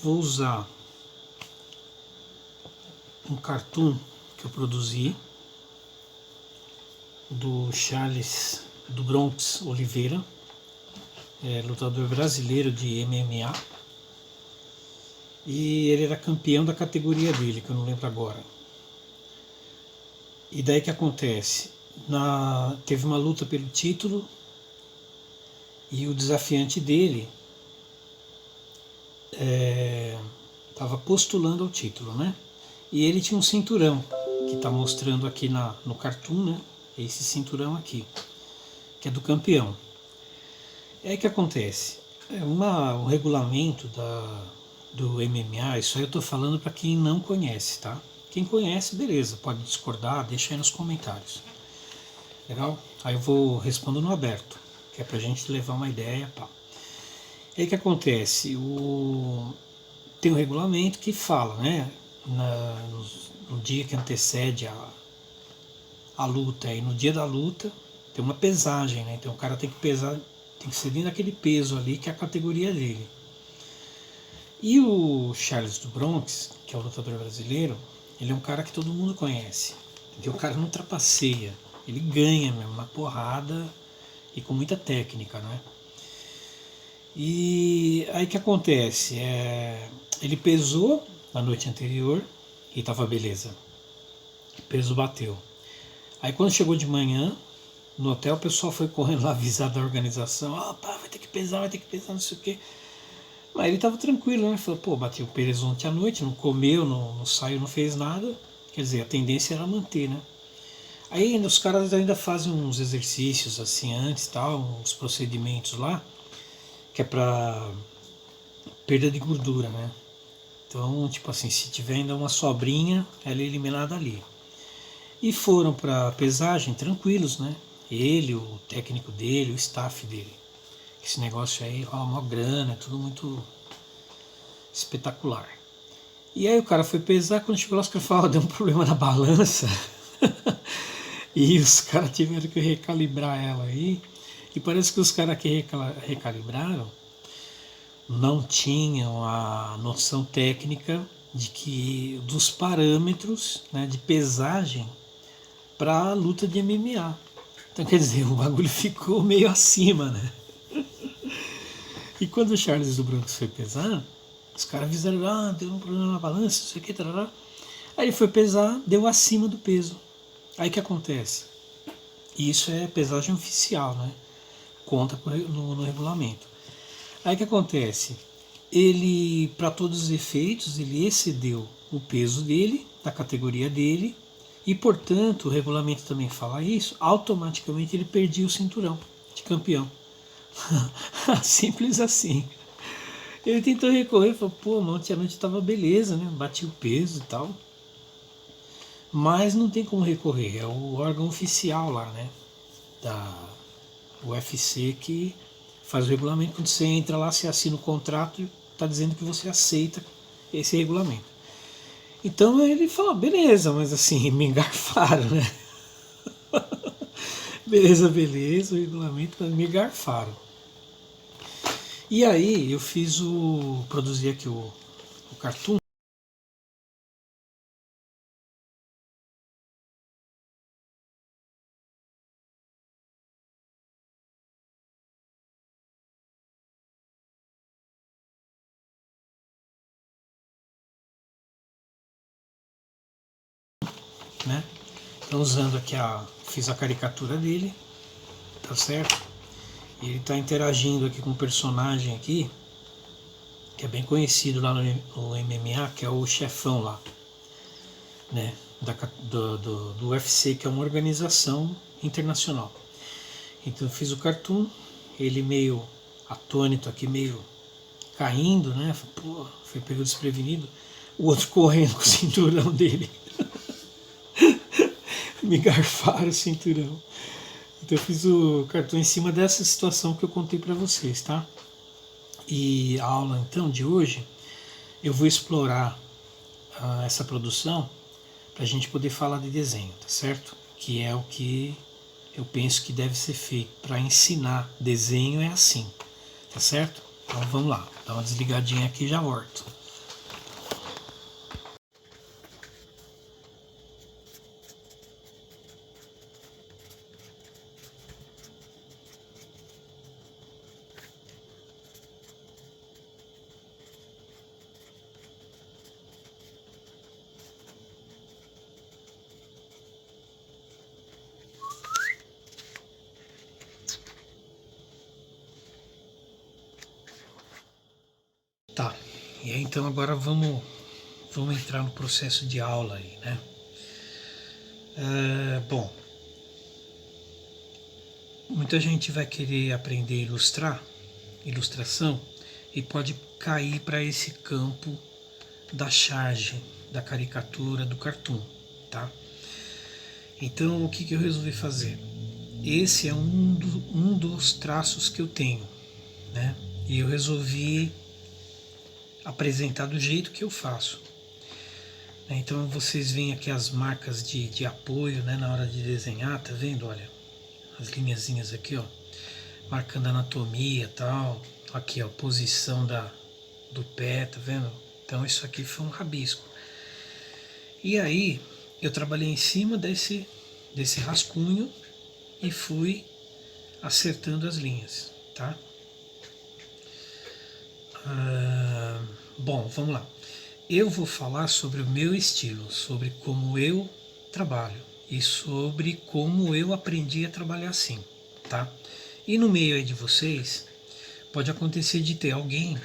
vou usar um cartoon que eu produzi do Charles do Bronx Oliveira, lutador brasileiro de MMA, e ele era campeão da categoria dele, que eu não lembro agora. E daí que acontece? Teve uma luta pelo título e o desafiante dele estava postulando ao título, né? E ele tinha um cinturão, que está mostrando aqui no cartoon, né? Esse cinturão aqui, que é do campeão. É aí que acontece, um regulamento do MMA, isso aí eu estou falando para quem não conhece, tá? Quem conhece, beleza, pode discordar, deixa aí nos comentários. Legal? Aí eu vou responder no aberto, que é pra gente levar uma ideia, pá. É aí que acontece, tem um regulamento que fala, né? No dia que antecede a luta e no dia da luta tem uma pesagem, né? Então o cara tem que pesar, tem que ser dentro daquele peso ali que é a categoria dele. E o Charles do Bronx, que é o lutador brasileiro, ele é um cara que todo mundo conhece. Porque o cara não trapaceia, ele ganha mesmo, uma porrada e com muita técnica, né? E aí que acontece? Ele pesou na noite anterior e tava beleza. O peso bateu. Aí quando chegou de manhã, no hotel, o pessoal foi correndo lá avisar da organização: pá, vai ter que pesar, não sei o quê. Mas ele tava tranquilo, né? Falou: pô, bateu o peso ontem à noite, não comeu, não saiu, não fez nada. Quer dizer, a tendência era manter, né? Aí os caras ainda fazem uns exercícios assim antes, tal, uns procedimentos lá, que é pra perda de gordura, né? Então, tipo assim, se tiver ainda uma sobrinha, ela é eliminada ali. E foram pra pesagem tranquilos, né? Ele, o técnico dele, o staff dele. Esse negócio aí rola uma grana, é tudo muito espetacular. E aí o cara foi pesar, quando chegou lá os caras falaram: deu um problema na balança. E os caras tiveram que recalibrar ela aí. E parece que os caras que recalibraram não tinham a noção técnica dos parâmetros, né, de pesagem para a luta de MMA. Então quer dizer, o bagulho ficou meio acima, né? E quando o Charles do Bronx foi pesar, os caras avisaram: deu um problema na balança, não sei o que, tarará. Aí ele foi pesar, deu acima do peso. Aí o que acontece? Isso é pesagem oficial, né? Conta no regulamento. Aí o que acontece? Ele, para todos os efeitos, ele excedeu o peso dele, da categoria dele, e portanto, o regulamento também fala isso, automaticamente ele perdia o cinturão de campeão. Simples assim. Ele tentou recorrer, falou: pô, ontem à noite estava beleza, né? Bati o peso e tal. Mas não tem como recorrer, é o órgão oficial lá, né? Da UFC que faz o regulamento. Quando você entra lá, você assina o contrato, está dizendo que você aceita esse regulamento. Então ele falou: beleza, mas assim, me engarfaram, né? beleza, o regulamento, mas me engarfaram. E aí eu produzi aqui o cartoon. Né? Então usando aqui fiz a caricatura dele, tá certo? E ele está interagindo aqui com um personagem aqui, que é bem conhecido lá no MMA, que é o chefão lá, né? Do UFC, que é uma organização internacional. Então eu fiz o cartoon, ele meio atônito aqui, meio caindo, né? Pô, foi pego desprevenido. O outro correndo com o cinturão dele. Me garfaram o cinturão. Então eu fiz o cartão em cima dessa situação que eu contei para vocês, tá? E a aula então de hoje eu vou explorar essa produção para a gente poder falar de desenho, tá certo? Que é o que eu penso que deve ser feito para ensinar desenho, é assim, tá certo? Então vamos lá, dá uma desligadinha aqui e já volto. Tá, e aí então agora vamos entrar no processo de aula aí, né? Bom, muita gente vai querer aprender a ilustrar, ilustração, e pode cair para esse campo da charge, da caricatura, do cartoon, tá? Então o que eu resolvi fazer? Esse é um dos traços que eu tenho, né? E eu resolvi apresentar do jeito que eu faço. Então vocês veem aqui as marcas de apoio, né, na hora de desenhar, tá vendo? Olha, as linhazinhas aqui, ó, marcando a anatomia e tal. Aqui, ó, posição do pé, tá vendo? Então isso aqui foi um rabisco. E aí eu trabalhei em cima desse rascunho e fui acertando as linhas, tá? Bom, vamos lá. Eu vou falar sobre o meu estilo, sobre como eu trabalho e sobre como eu aprendi a trabalhar assim, tá? E no meio aí de vocês, pode acontecer de ter alguém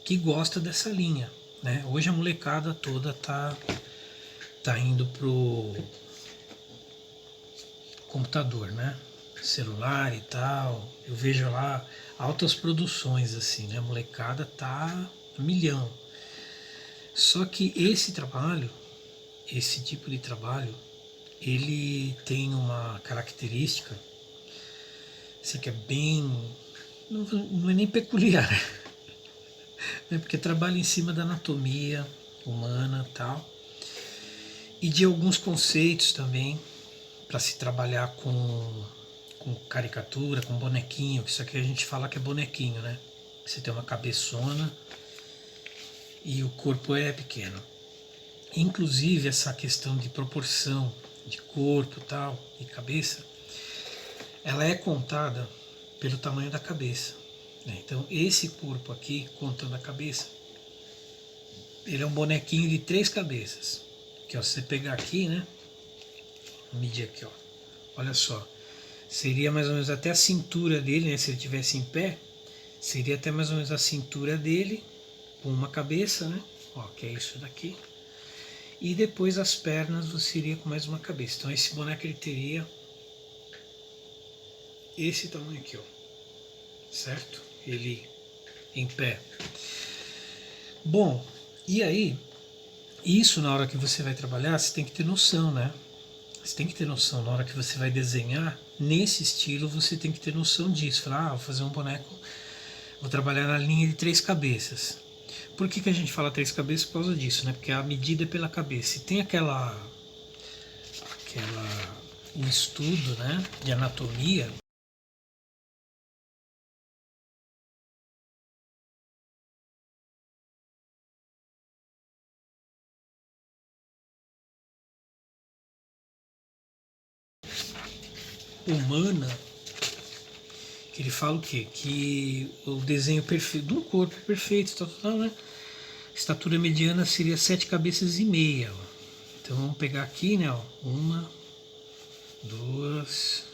que gosta dessa linha, né? Hoje a molecada toda tá indo pro computador, né? Celular e tal. Eu vejo lá altas produções assim, né? A molecada tá a milhão. Só que esse trabalho, esse tipo de trabalho, ele tem uma característica assim, que é bem. Não é nem peculiar, né? Porque trabalha em cima da anatomia humana e tal, e de alguns conceitos também, para se trabalhar com caricatura, com bonequinho, que isso aqui a gente fala que é bonequinho, né? Você tem uma cabeçona e o corpo é pequeno. Inclusive essa questão de proporção de corpo tal e cabeça, ela é contada pelo tamanho da cabeça, né? Então esse corpo aqui, contando a cabeça, ele é um bonequinho de 3 cabeças. Que ó, se você pegar aqui, né? Vou medir aqui, ó. Olha só. Seria mais ou menos até a cintura dele, né? Se ele estivesse em pé, seria até mais ou menos a cintura dele, com uma cabeça, né? Ó, que é isso daqui. E depois as pernas você iria com mais uma cabeça. Então esse boneco ele teria esse tamanho aqui, ó. Certo? Ele em pé. Bom, e aí, isso na hora que você vai trabalhar, você tem que ter noção, né? Você tem que ter noção, na hora que você vai desenhar, nesse estilo, você tem que ter noção disso. Falar, vou fazer um boneco, vou trabalhar na linha de 3 cabeças. Por que a gente fala 3 cabeças? Por causa disso, né? Porque a medida é pela cabeça. E tem um estudo, né, de anatomia. Humana, que ele fala o quê? Que o desenho perfeito, de um corpo perfeito, tal, né? Estatura mediana seria 7 cabeças e meia. Ó. Então vamos pegar aqui, né? Ó, 1, 2,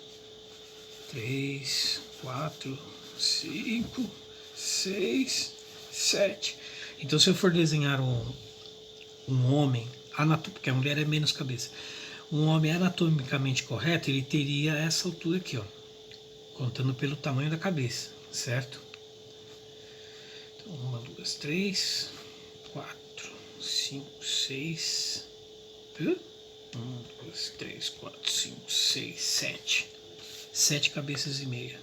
3, 4, 5, 6, 7. Então se eu for desenhar um homem, porque a mulher é menos cabeça, um homem anatomicamente correto, ele teria essa altura aqui, ó, contando pelo tamanho da cabeça, certo? Então, 1, 2, 3, 4, 5, 6. 1, 2, 3, 4, 5, 6, 7. 7 cabeças e meia.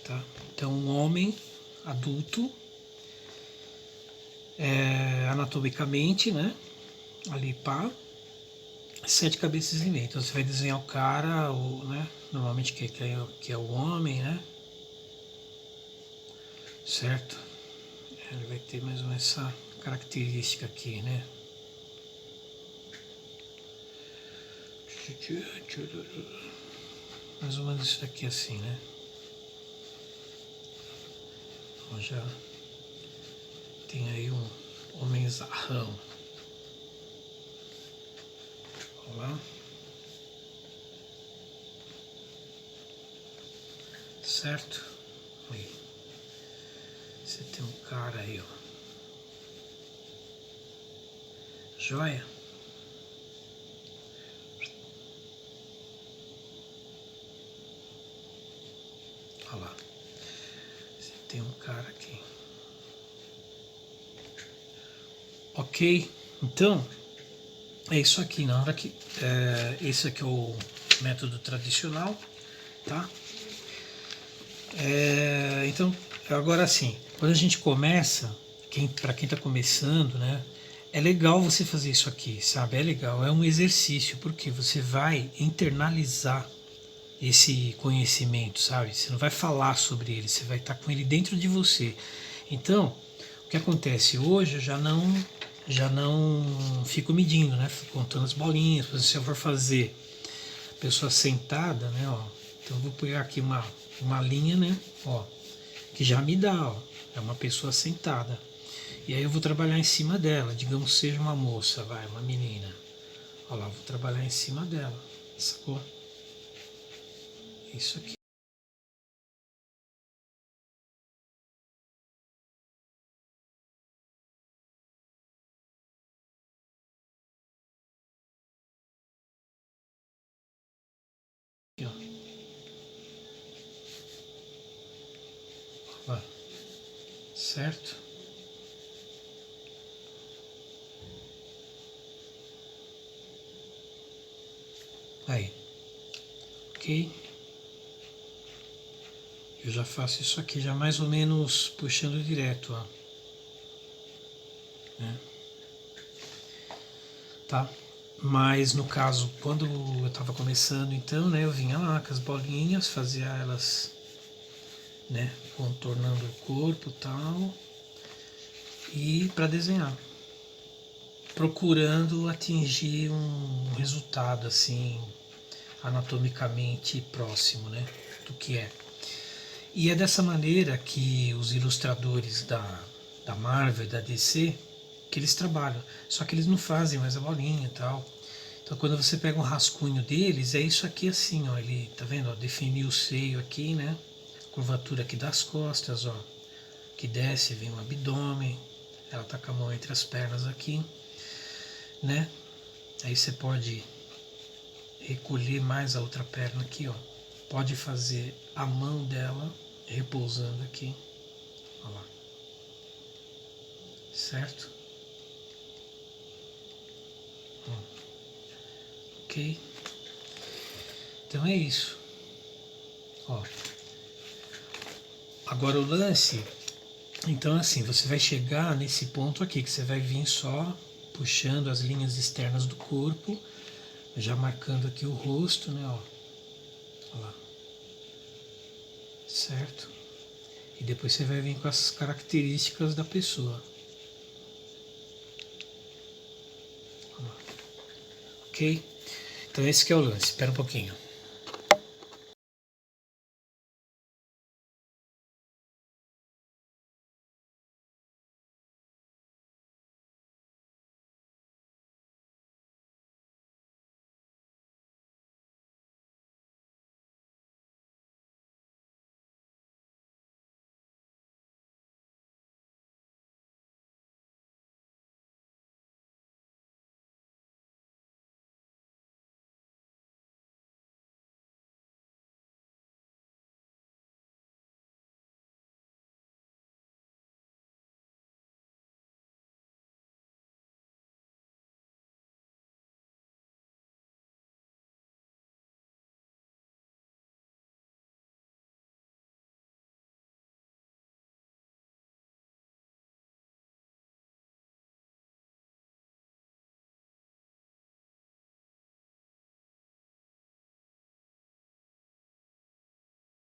Tá? Então, um homem adulto, anatomicamente, né? Ali, pá, 7 cabeças e meia. Então, você vai desenhar o cara, né? Normalmente que é o homem, né? Certo? Ele vai ter mais ou menos essa característica aqui, né? Mais ou menos isso aqui assim, né? Então já tem aí um homenzarrão. Vamos lá. Certo? Aí. Você tem um cara aí, ó. Joia? Olha lá. Você tem um cara aqui. Ok? Então, é isso aqui. Na hora que... esse aqui é o método tradicional, tá? Então, agora sim, quando a gente começa, para quem está começando, né? É legal você fazer isso aqui, sabe? É legal, é um exercício, porque você vai internalizar esse conhecimento, sabe? Você não vai falar sobre ele, você vai estar com ele dentro de você. Então, o que acontece hoje, eu já não fico medindo, né? Fico contando as bolinhas. Se eu for fazer pessoa sentada, né? Ó, então eu vou pegar aqui uma linha, né? Ó, que já me dá, ó, é uma pessoa sentada. E aí eu vou trabalhar em cima dela, digamos seja uma moça, vai, uma menina. Olha lá, vou trabalhar em cima dela, sacou? Isso aqui. Ó. Ó. Certo? Aí. Ok? Eu já faço isso aqui, já mais ou menos puxando direto, ó. Né? Tá? Mas no caso, quando eu estava começando, então, né, eu vinha lá com as bolinhas, fazia elas, né, contornando o corpo e tal, e para desenhar, procurando atingir um resultado assim anatomicamente próximo, né, do que é. E é dessa maneira que os ilustradores da Marvel e da DC que eles trabalham. Só que eles não fazem mais a bolinha e tal. Então quando você pega um rascunho deles, é isso aqui assim, ó. Ele, tá vendo? Ó, definiu o seio aqui, né? Curvatura aqui das costas, ó. Que desce, vem o abdômen. Ela tá com a mão entre as pernas aqui, né? Aí você pode recolher mais a outra perna aqui, ó. Pode fazer a mão dela repousando aqui. Olha lá. Certo? Ok? Então é isso. Ó. Agora o lance, então assim, você vai chegar nesse ponto aqui, que você vai vir só puxando as linhas externas do corpo, já marcando aqui o rosto, né? Ó. Olha lá. Certo? E depois você vai vir com as características da pessoa. Ok? Então esse que é o lance. Espera um pouquinho.